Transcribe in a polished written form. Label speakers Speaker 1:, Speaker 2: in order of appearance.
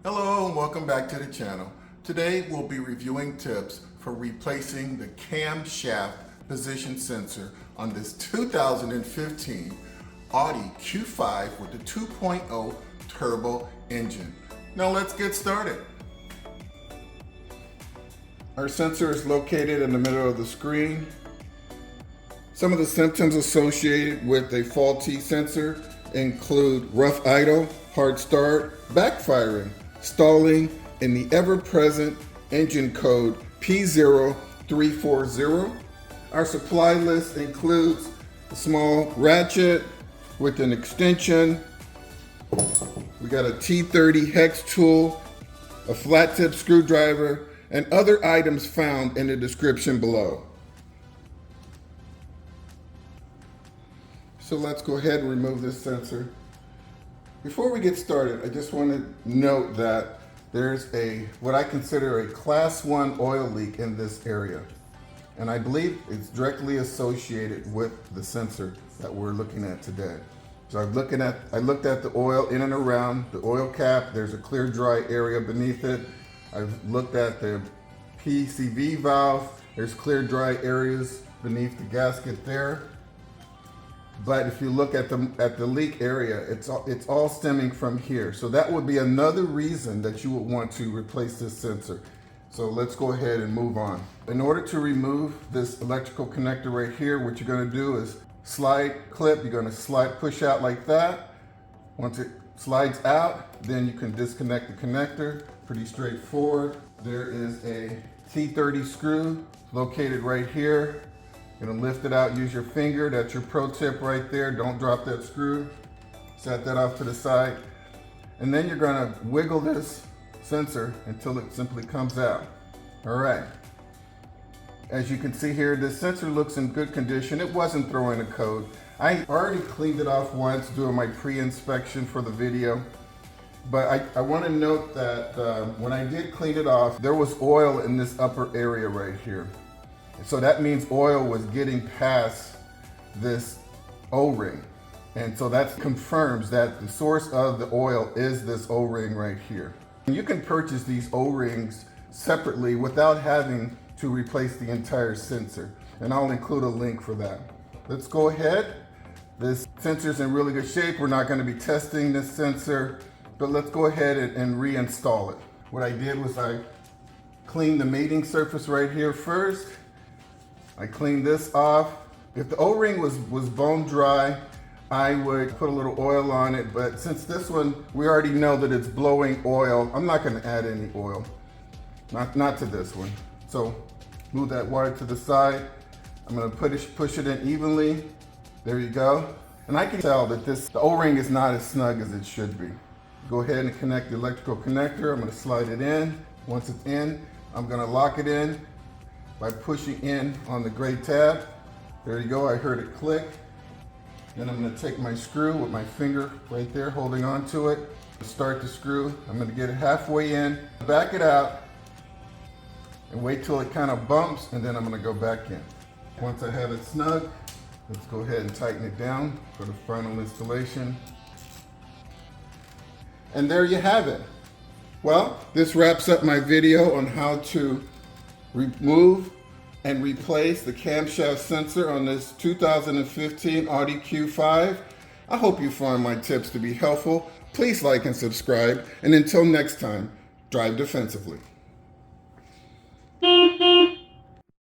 Speaker 1: Hello and welcome back to the channel. Today we'll be reviewing tips for replacing the camshaft position sensor on this 2015 Audi Q5 with the 2.0 turbo engine. Now let's get started. Our sensor is located in the middle of the screen. Some of the symptoms associated with a faulty sensor include rough idle, hard start, backfiring, stalling, and the ever-present engine code P0340. Our supply list includes a small ratchet with an extension. We got a T30 hex tool, a flat tip screwdriver, and other items found in the description below. So let's go ahead and remove this sensor. Before we get started, I just want to note that there's what I consider a class 1 oil leak in this area. And I believe it's directly associated with the sensor that we're looking at today. So I looked at the oil in and around the oil cap. There's a clear dry area beneath it. I've looked at the PCV valve. There's clear dry areas beneath the gasket there. But if you look at the leak area, it's all stemming from here. So that would be another reason that you would want to replace this sensor. So let's go ahead and move on. In order to remove this electrical connector right here, what you're going to do is slide clip. You're going to push out like that. Once it slides out, then you can disconnect the connector. Pretty straightforward. There is a T30 screw located right here. You're gonna lift it out, use your finger. That's your pro tip right there. Don't drop that screw. Set that off to the side. And then you're gonna wiggle this sensor until it simply comes out. All right. As you can see here, this sensor looks in good condition. It wasn't throwing a code. I already cleaned it off once doing my pre-inspection for the video. But I wanna note that when I did clean it off, there was oil in this upper area right here. So that means oil was getting past this O-ring. And so that confirms that the source of the oil is this O-ring right here. You can purchase these O-rings separately without having to replace the entire sensor. And I'll include a link for that. Let's go ahead. This sensor's in really good shape. We're not going to be testing this sensor, but let's go ahead and reinstall it. What I did was I cleaned the mating surface right here first. I cleaned this off. If the O-ring was bone dry, I would put a little oil on it, but since this one, we already know that it's blowing oil, I'm not gonna add any oil. Not to this one. So move that wire to the side. I'm gonna push it in evenly. There you go. And I can tell that the O-ring is not as snug as it should be. Go ahead and connect the electrical connector. I'm gonna slide it in. Once it's in, I'm gonna lock it in by pushing in on the gray tab. There you go, I heard it click. Then I'm gonna take my screw with my finger right there holding on to it. Start the screw, I'm gonna get it halfway in, back it out, and wait till it kind of bumps, and then I'm gonna go back in. Once I have it snug, let's go ahead and tighten it down for the final installation. And there you have it. Well, this wraps up my video on how to remove and replace the camshaft sensor on this 2015 Audi Q5. I hope you find my tips to be helpful. Please like and subscribe. And until next time, drive defensively.